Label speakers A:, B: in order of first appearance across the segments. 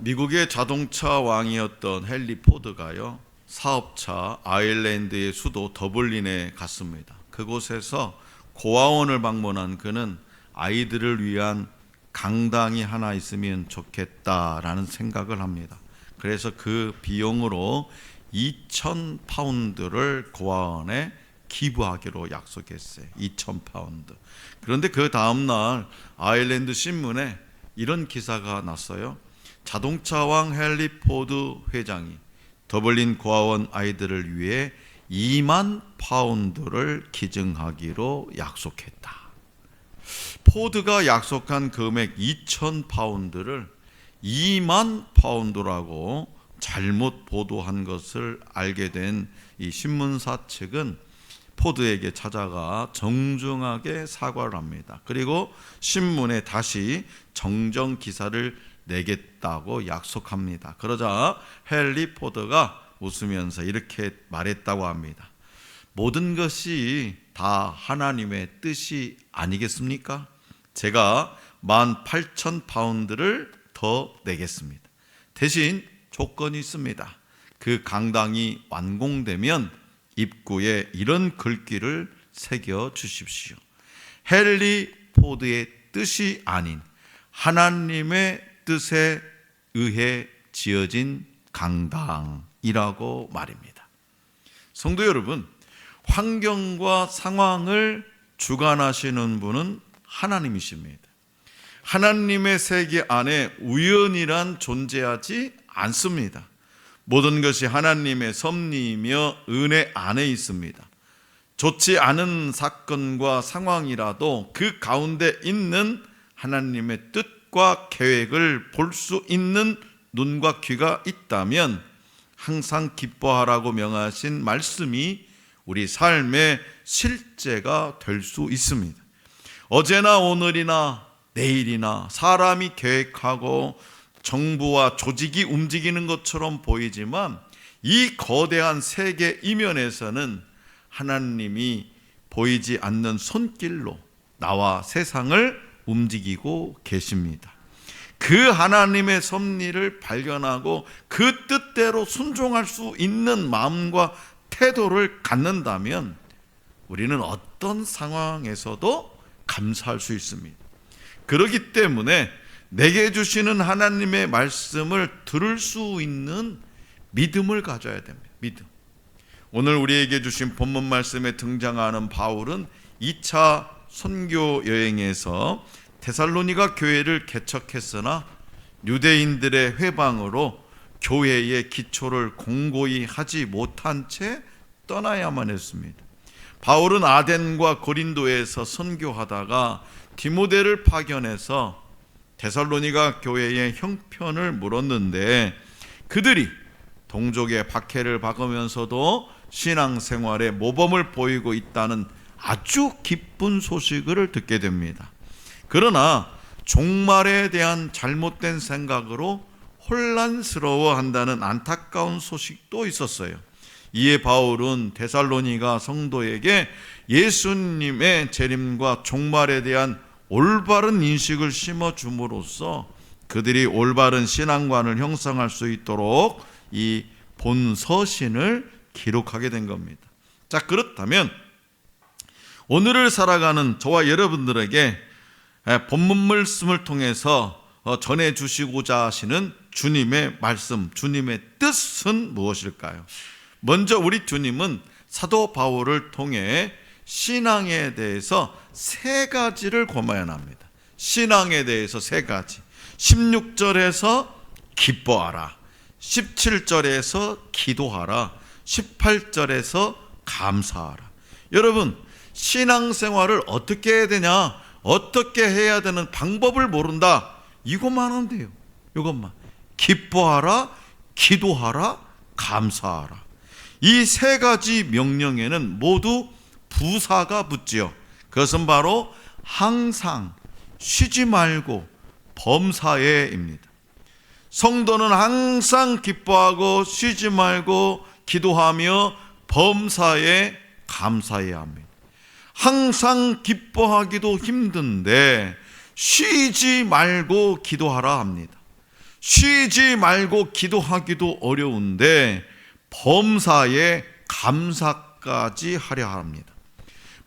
A: 미국의 자동차 왕이었던 헨리 포드가요, 사업차 아일랜드의 수도 더블린에 갔습니다. 그곳에서 고아원을 방문한 그는 아이들을 위한 강당이 하나 있으면 좋겠다라는 생각을 합니다. 그래서 그 비용으로 2,000파운드를 고아원에 기부하기로 약속했어요. 2,000파운드. 그런데 그 다음날 아일랜드 신문에 이런 기사가 났어요. 자동차왕 헨리 포드 회장이 더블린 고아원 아이들을 위해 2만 파운드를 기증하기로 약속했다. 포드가 약속한 금액 2,000파운드를 2만 파운드라고 잘못 보도한 것을 알게 된 이 신문사 측은 포드에게 찾아가 정중하게 사과를 합니다. 그리고 신문에 다시 정정 기사를 내겠다고 약속합니다. 그러자 헨리 포드가 웃으면서 이렇게 말했다고 합니다. 모든 것이 다 하나님의 뜻이 아니겠습니까? 제가 18,000파운드를 더 내겠습니다. 대신 조건이 있습니다. 그 강당이 완공되면 입구에 이런 글귀를 새겨 주십시오. 헨리 포드의 뜻이 아닌 하나님의 뜻에 의해 지어진 강당이라고 말입니다. 성도 여러분, 환경과 상황을 주관하시는 분은 하나님이십니다. 하나님의 세계 안에 우연이란 존재하지 않습니다. 모든 것이 하나님의 섭리이며 은혜 안에 있습니다. 좋지 않은 사건과 상황이라도 그 가운데 있는 하나님의 뜻과 계획을 볼 수 있는 눈과 귀가 있다면 항상 기뻐하라고 명하신 말씀이 우리 삶의 실제가 될 수 있습니다. 어제나 오늘이나 내일이나 사람이 계획하고 정부와 조직이 움직이는 것처럼 보이지만 이 거대한 세계 이면에서는 하나님이 보이지 않는 손길로 나와 세상을 움직이고 계십니다. 그 하나님의 섭리를 발견하고 그 뜻대로 순종할 수 있는 마음과 태도를 갖는다면 우리는 어떤 상황에서도 감사할 수 있습니다. 그렇기 때문에 내게 주시는 하나님의 말씀을 들을 수 있는 믿음을 가져야 됩니다. 믿음. 오늘 우리에게 주신 본문 말씀에 등장하는 바울은 2차 선교 여행에서 데살로니가 교회를 개척했으나 유대인들의 회방으로 교회의 기초를 공고히 하지 못한 채 떠나야만 했습니다. 바울은 아덴과 고린도에서 선교하다가 디모데를 파견해서 데살로니가 교회의 형편을 물었는데 그들이 동족의 박해를 받으면서도 신앙생활에 모범을 보이고 있다는 아주 기쁜 소식을 듣게 됩니다. 그러나 종말에 대한 잘못된 생각으로 혼란스러워한다는 안타까운 소식도 있었어요. 이에 바울은 데살로니가 성도에게 예수님의 재림과 종말에 대한 올바른 인식을 심어줌으로써 그들이 올바른 신앙관을 형성할 수 있도록 이 본서신을 기록하게 된 겁니다. 자, 그렇다면 오늘을 살아가는 저와 여러분들에게 본문 말씀을 통해서 전해주시고자 하시는 주님의 말씀, 주님의 뜻은 무엇일까요? 먼저 우리 주님은 사도 바울을 통해 신앙에 대해서 세 가지를 고만합니다. 신앙에 대해서 세 가지. 16절에서 기뻐하라, 17절에서 기도하라, 18절에서 감사하라. 여러분, 신앙생활을 어떻게 해야 되냐, 어떻게 해야 되는 방법을 모른다, 이것만 하면 돼요. 이것만. 기뻐하라, 기도하라, 감사하라. 이 세 가지 명령에는 모두 부사가 붙지요. 그것은 바로 항상, 쉬지 말고, 범사에입니다. 성도는 항상 기뻐하고 쉬지 말고 기도하며 범사에 감사해야 합니다. 항상 기뻐하기도 힘든데 쉬지 말고 기도하라 합니다. 쉬지 말고 기도하기도 어려운데 범사에 감사까지 하려 합니다.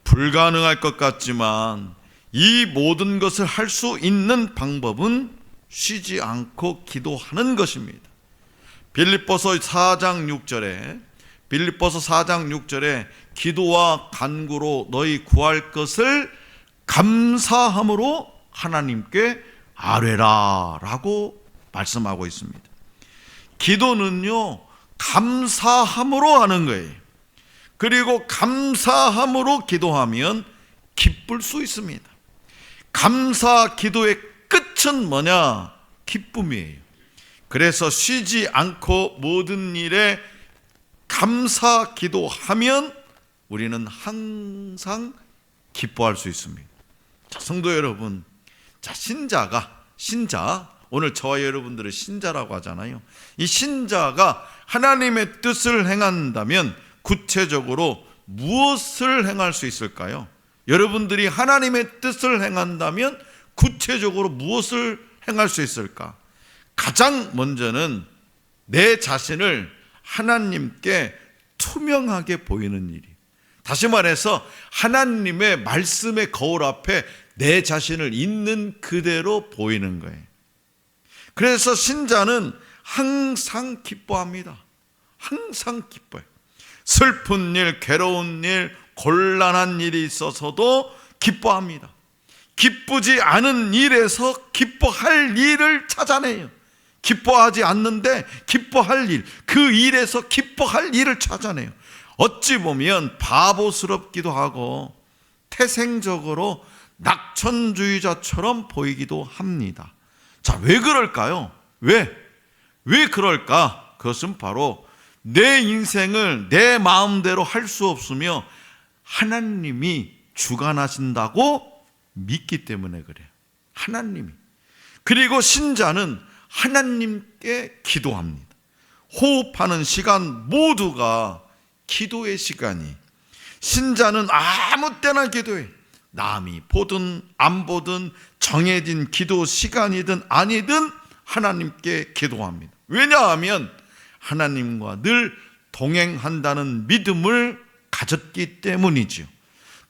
A: 불가능할 것 같지만 이 모든 것을 할 수 있는 방법은 쉬지 않고 기도하는 것입니다. 빌립보서 4장 6절에 기도와 간구로 너희 구할 것을 감사함으로 하나님께 아뢰라 라고 말씀하고 있습니다. 기도는요, 감사함으로 하는 거예요. 그리고 감사함으로 기도하면 기쁠 수 있습니다. 감사 기도의 끝은 뭐냐? 기쁨이에요. 그래서 쉬지 않고 모든 일에 감사 기도하면 우리는 항상 기뻐할 수 있습니다. 자, 성도 여러분, 자, 신자, 오늘 저와 여러분들은 신자라고 하잖아요. 이 신자가 하나님의 뜻을 행한다면 구체적으로 무엇을 행할 수 있을까요? 여러분들이 하나님의 뜻을 행한다면 구체적으로 무엇을 행할 수 있을까? 가장 먼저는 내 자신을 하나님께 투명하게 보이는 일이, 다시 말해서 하나님의 말씀의 거울 앞에 내 자신을 있는 그대로 보이는 거예요. 그래서 신자는 항상 기뻐합니다. 항상 기뻐요. 슬픈 일, 괴로운 일, 곤란한 일이 있어서도 기뻐합니다. 기쁘지 않은 일에서 기뻐할 일을 찾아내요. 기뻐하지 않는데 기뻐할 일, 그 일에서 기뻐할 일을 찾아내요. 어찌 보면 바보스럽기도 하고 태생적으로 낙천주의자처럼 보이기도 합니다. 자, 왜 그럴까요? 왜 그럴까? 그것은 바로 내 인생을 내 마음대로 할 수 없으며 하나님이 주관하신다고 믿기 때문에 그래요. 하나님이. 그리고 신자는 하나님께 기도합니다. 호흡하는 시간 모두가 기도의 시간이. 신자는 아무 때나 기도해. 남이 보든 안 보든 정해진 기도 시간이든 아니든 하나님께 기도합니다. 왜냐하면 하나님과 늘 동행한다는 믿음을 가졌기 때문이지요.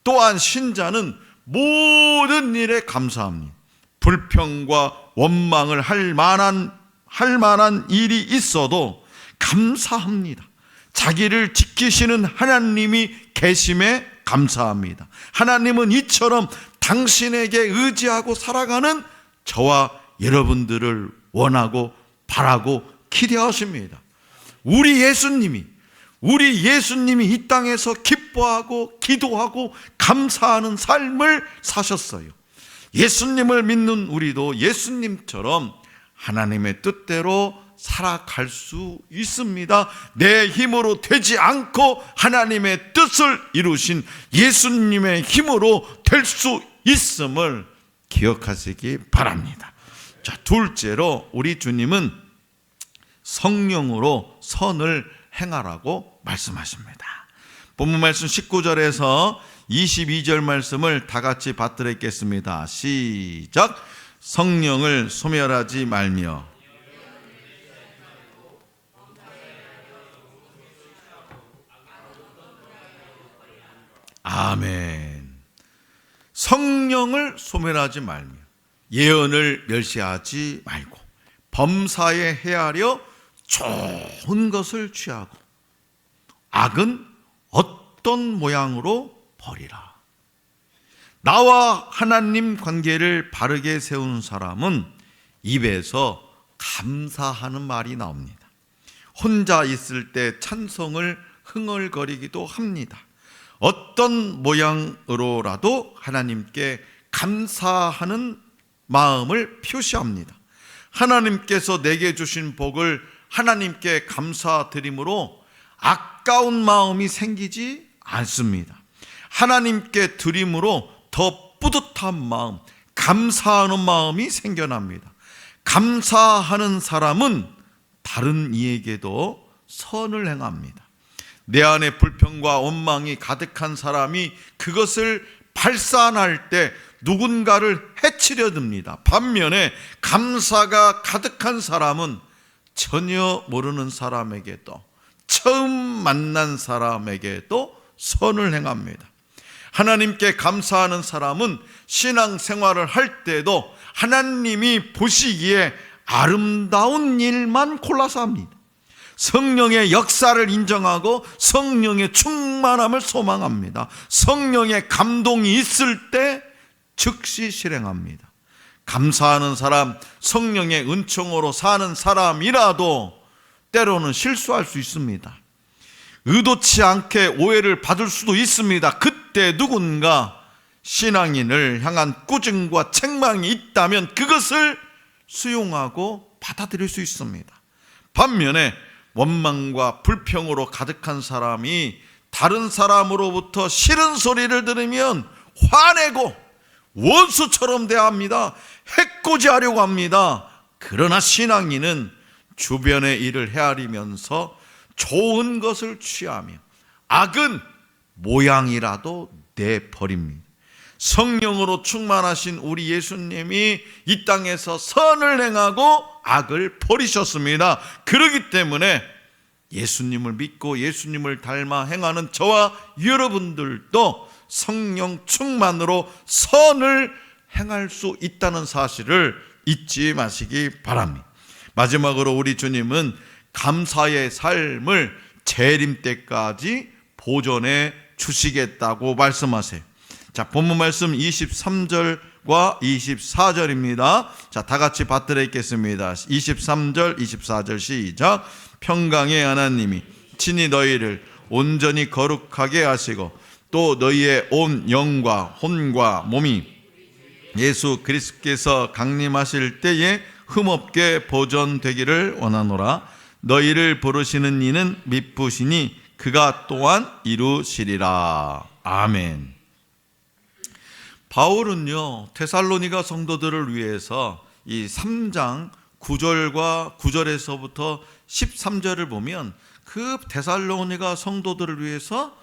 A: 또한 신자는 모든 일에 감사합니다. 불평과 원망을 할 만한 일이 있어도 감사합니다. 자기를 지키시는 하나님이 계심에 감사합니다. 하나님은 이처럼 당신에게 의지하고 살아가는 저와 여러분들을 원하고 바라고 기대하십니다. 우리 예수님이 이 땅에서 기뻐하고 기도하고 감사하는 삶을 사셨어요. 예수님을 믿는 우리도 예수님처럼 하나님의 뜻대로 살아갈 수 있습니다. 내 힘으로 되지 않고 하나님의 뜻을 이루신 예수님의 힘으로 될 수 있음을 기억하시기 바랍니다. 자, 둘째로 우리 주님은 성령으로 선을 행하라고 말씀하십니다. 본문 말씀 19절에서 22절 말씀을 다 같이 받들어 읽겠습니다. 시작. 성령을 소멸하지 말며 아멘. 성령을 소멸하지 말며 예언을 멸시하지 말고 범사에 헤아려 좋은 것을 취하고 악은 어떤 모양으로 버리라. 나와 하나님 관계를 바르게 세우는 사람은 입에서 감사하는 말이 나옵니다. 혼자 있을 때 찬송을 흥얼거리기도 합니다. 어떤 모양으로라도 하나님께 감사하는 마음을 표시합니다. 하나님께서 내게 주신 복을 하나님께 감사드림으로 아까운 마음이 생기지 않습니다. 하나님께 드림으로 더 뿌듯한 마음, 감사하는 마음이 생겨납니다. 감사하는 사람은 다른 이에게도 선을 행합니다. 내 안에 불평과 원망이 가득한 사람이 그것을 발산할 때 누군가를 해치려 듭니다. 반면에 감사가 가득한 사람은 전혀 모르는 사람에게도, 처음 만난 사람에게도 선을 행합니다. 하나님께 감사하는 사람은 신앙생활을 할 때도 하나님이 보시기에 아름다운 일만 골라서 합니다. 성령의 역사를 인정하고 성령의 충만함을 소망합니다. 성령의 감동이 있을 때 즉시 실행합니다. 감사하는 사람, 성령의 은총으로 사는 사람이라도 때로는 실수할 수 있습니다. 의도치 않게 오해를 받을 수도 있습니다. 그때 누군가 신앙인을 향한 꾸중과 책망이 있다면 그것을 수용하고 받아들일 수 있습니다. 반면에 원망과 불평으로 가득한 사람이 다른 사람으로부터 싫은 소리를 들으면 화내고 원수처럼 대합니다. 해코지하려고 합니다. 그러나 신앙인은 주변의 일을 헤아리면서 좋은 것을 취하며 악은 모양이라도 내버립니다. 성령으로 충만하신 우리 예수님이 이 땅에서 선을 행하고 악을 버리셨습니다. 그렇기 때문에 예수님을 믿고 예수님을 닮아 행하는 저와 여러분들도 성령 충만으로 선을 행할 수 있다는 사실을 잊지 마시기 바랍니다. 마지막으로 우리 주님은 감사의 삶을 재림 때까지 보존해 주시겠다고 말씀하세요. 자, 본문 말씀 23절과 24절입니다. 자, 다 같이 받들어 읽겠습니다. 23절, 24절 시작. 평강의 하나님이 친히 너희를 온전히 거룩하게 하시고 또 너희의 온 영과 혼과 몸이 예수 그리스도께서 강림하실 때에 흠없게 보존되기를 원하노라. 너희를 부르시는 이는 미쁘시니 그가 또한 이루시리라. 아멘. 바울은요, 데살로니가 성도들을 위해서 이 3장 9절과 9절에서부터 13절을 보면 그 데살로니가 성도들을 위해서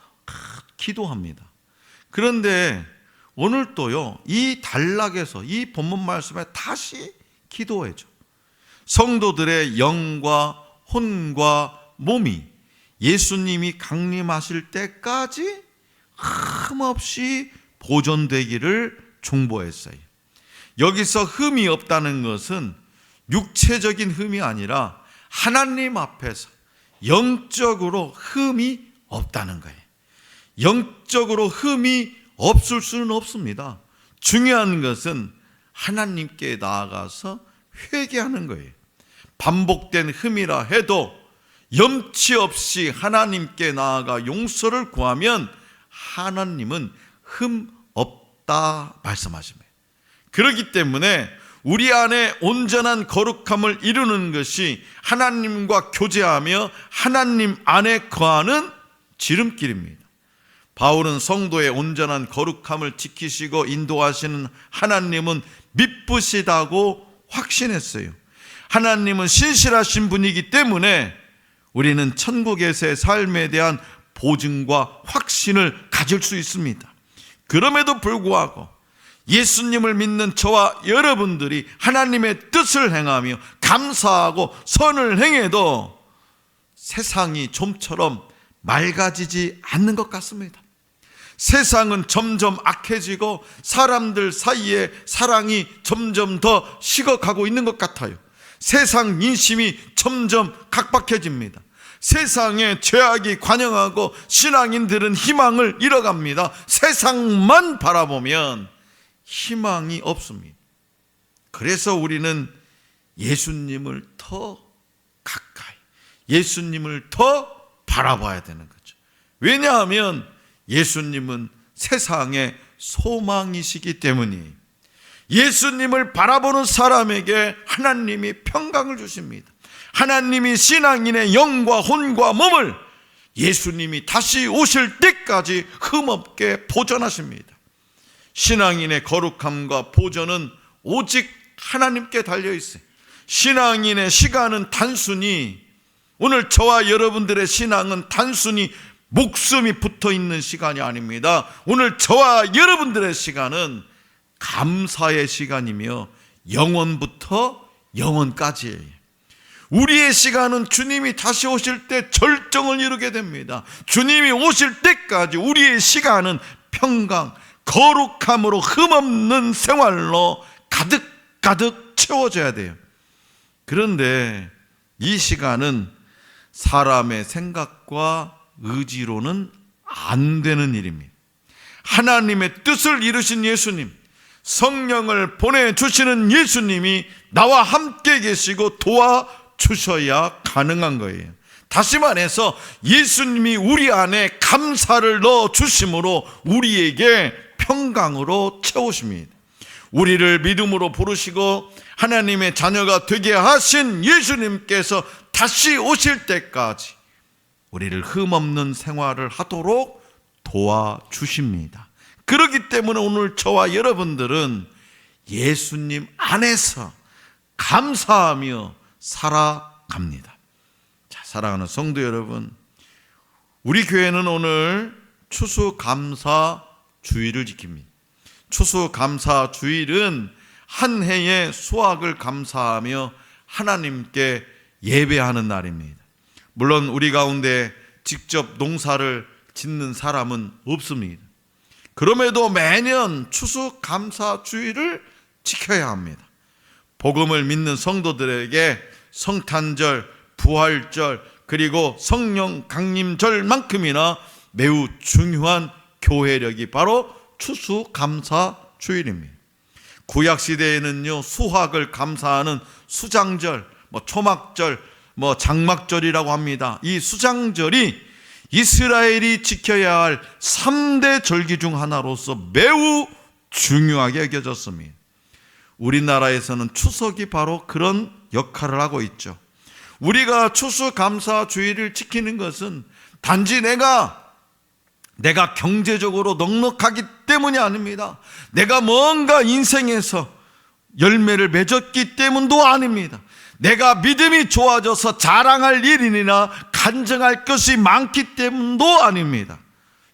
A: 기도합니다. 그런데 오늘 또요, 이 단락에서 이 본문 말씀에 다시 기도해줘. 성도들의 영과 혼과 몸이 예수님이 강림하실 때까지 흠없이 보존되기를 중보했어요. 여기서 흠이 없다는 것은 육체적인 흠이 아니라 하나님 앞에서 영적으로 흠이 없다는 거예요. 영적으로 흠이 없을 수는 없습니다. 중요한 것은 하나님께 나아가서 회개하는 거예요. 반복된 흠이라 해도 염치 없이 하나님께 나아가 용서를 구하면 하나님은 흠 없다 말씀하십니다. 그렇기 때문에 우리 안에 온전한 거룩함을 이루는 것이 하나님과 교제하며 하나님 안에 거하는 지름길입니다. 바울은 성도의 온전한 거룩함을 지키시고 인도하시는 하나님은 미쁘시다고 확신했어요. 하나님은 신실하신 분이기 때문에 우리는 천국에서의 삶에 대한 보증과 확신을 가질 수 있습니다. 그럼에도 불구하고 예수님을 믿는 저와 여러분들이 하나님의 뜻을 행하며 감사하고 선을 행해도 세상이 좀처럼 맑아지지 않는 것 같습니다. 세상은 점점 악해지고 사람들 사이에 사랑이 점점 더 식어가고 있는 것 같아요. 세상 민심이 점점 각박해집니다. 세상에 죄악이 관영하고 신앙인들은 희망을 잃어갑니다. 세상만 바라보면 희망이 없습니다. 그래서 우리는 예수님을 더 가까이, 예수님을 더 바라봐야 되는 거죠. 왜냐하면 예수님은 세상의 소망이시기 때문이에요. 예수님을 바라보는 사람에게 하나님이 평강을 주십니다. 하나님이 신앙인의 영과 혼과 몸을 예수님이 다시 오실 때까지 흠없게 보존하십니다. 신앙인의 거룩함과 보존은 오직 하나님께 달려있어요. 신앙인의 시간은 단순히, 오늘 저와 여러분들의 신앙은 단순히 목숨이 붙어 있는 시간이 아닙니다. 오늘 저와 여러분들의 시간은 감사의 시간이며 영원부터 영원까지예요. 우리의 시간은 주님이 다시 오실 때 절정을 이루게 됩니다. 주님이 오실 때까지 우리의 시간은 평강, 거룩함으로 흠없는 생활로 가득가득 채워져야 돼요. 그런데 이 시간은 사람의 생각과 의지로는 안 되는 일입니다. 하나님의 뜻을 이루신 예수님, 성령을 보내주시는 예수님이 나와 함께 계시고 도와주셔야 가능한 거예요. 다시 말해서 예수님이 우리 안에 감사를 넣어주심으로 우리에게 평강으로 채우십니다. 우리를 믿음으로 부르시고 하나님의 자녀가 되게 하신 예수님께서 다시 오실 때까지 우리를 흠없는 생활을 하도록 도와주십니다. 그렇기 때문에 오늘 저와 여러분들은 예수님 안에서 감사하며 살아갑니다. 자, 사랑하는 성도 여러분, 우리 교회는 오늘 추수감사주일을 지킵니다. 추수감사주일은 한 해의 수확을 감사하며 하나님께 예배하는 날입니다. 물론 우리 가운데 직접 농사를 짓는 사람은 없습니다. 그럼에도 매년 추수감사주일을 지켜야 합니다. 복음을 믿는 성도들에게 성탄절, 부활절, 그리고 성령 강림절만큼이나 매우 중요한 교회력이 바로 추수감사주일입니다. 구약시대에는요, 수확을 감사하는 수장절, 초막절, 장막절이라고 합니다. 이 수장절이 이스라엘이 지켜야 할 3대 절기 중 하나로서 매우 중요하게 여겨졌습니다. 우리나라에서는 추석이 바로 그런 역할을 하고 있죠. 우리가 추수감사주일을 지키는 것은 단지 내가 경제적으로 넉넉하기 때문이 아닙니다. 내가 뭔가 인생에서 열매를 맺었기 때문도 아닙니다. 내가 믿음이 좋아져서 자랑할 일이나 간증할 것이 많기 때문도 아닙니다.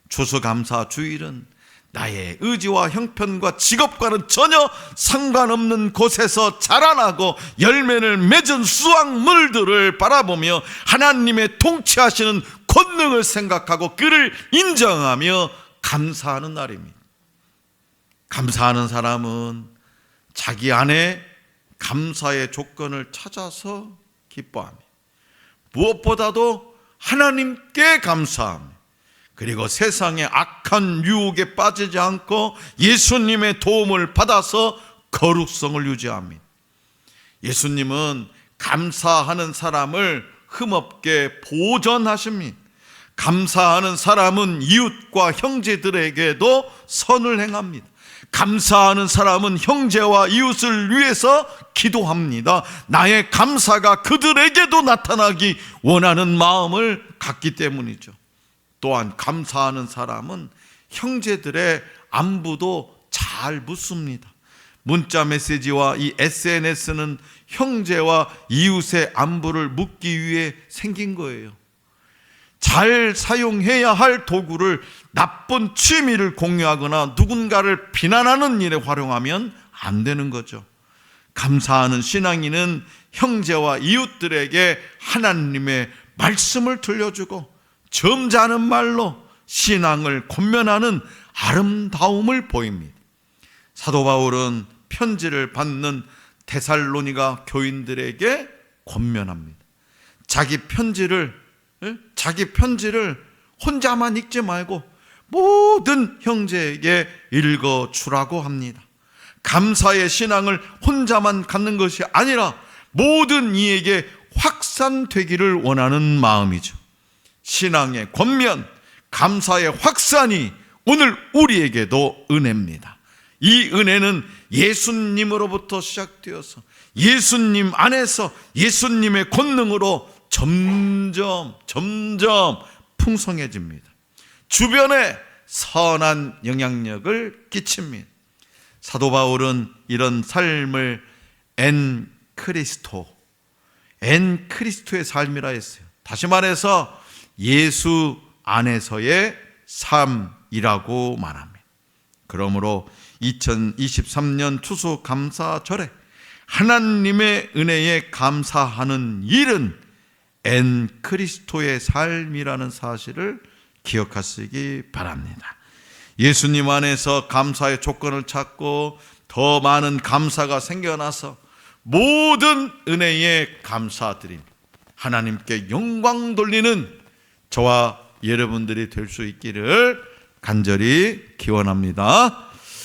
A: 추수감사주일은 나의 의지와 형편과 직업과는 전혀 상관없는 곳에서 자라나고 열매를 맺은 수확물들을 바라보며 하나님의 통치하시는 권능을 생각하고 그를 인정하며 감사하는 날입니다. 감사하는 사람은 자기 안에 감사의 조건을 찾아서 기뻐합니다. 무엇보다도 하나님께 감사합니다. 그리고 세상의 악한 유혹에 빠지지 않고 예수님의 도움을 받아서 거룩성을 유지합니다. 예수님은 감사하는 사람을 흠없게 보전하십니다. 감사하는 사람은 이웃과 형제들에게도 선을 행합니다. 감사하는 사람은 형제와 이웃을 위해서 기도합니다. 나의 감사가 그들에게도 나타나기 원하는 마음을 갖기 때문이죠. 또한 감사하는 사람은 형제들의 안부도 잘 묻습니다. 문자 메시지와 이 SNS는 형제와 이웃의 안부를 묻기 위해 생긴 거예요. 잘 사용해야 할 도구를 나쁜 취미를 공유하거나 누군가를 비난하는 일에 활용하면 안 되는 거죠. 감사하는 신앙인은 형제와 이웃들에게 하나님의 말씀을 들려주고 점잖은 말로 신앙을 권면하는 아름다움을 보입니다. 사도 바울은 편지를 받는 데살로니가 교인들에게 권면합니다. 자기 편지를 혼자만 읽지 말고 모든 형제에게 읽어주라고 합니다. 감사의 신앙을 혼자만 갖는 것이 아니라 모든 이에게 확산되기를 원하는 마음이죠. 신앙의 권면, 감사의 확산이 오늘 우리에게도 은혜입니다. 이 은혜는 예수님으로부터 시작되어서 예수님 안에서 예수님의 권능으로 점점 풍성해집니다. 주변에 선한 영향력을 끼칩니다. 사도 바울은 이런 삶을 엔크리스토의 삶이라 했어요. 다시 말해서 예수 안에서의 삶이라고 말합니다. 그러므로 2023년 추수감사절에 하나님의 은혜에 감사하는 일은 엔 그리스도의 삶이라는 사실을 기억하시기 바랍니다. 예수님 안에서 감사의 조건을 찾고 더 많은 감사가 생겨나서 모든 은혜에 감사드림, 하나님께 영광 돌리는 저와 여러분들이 될 수 있기를 간절히 기원합니다.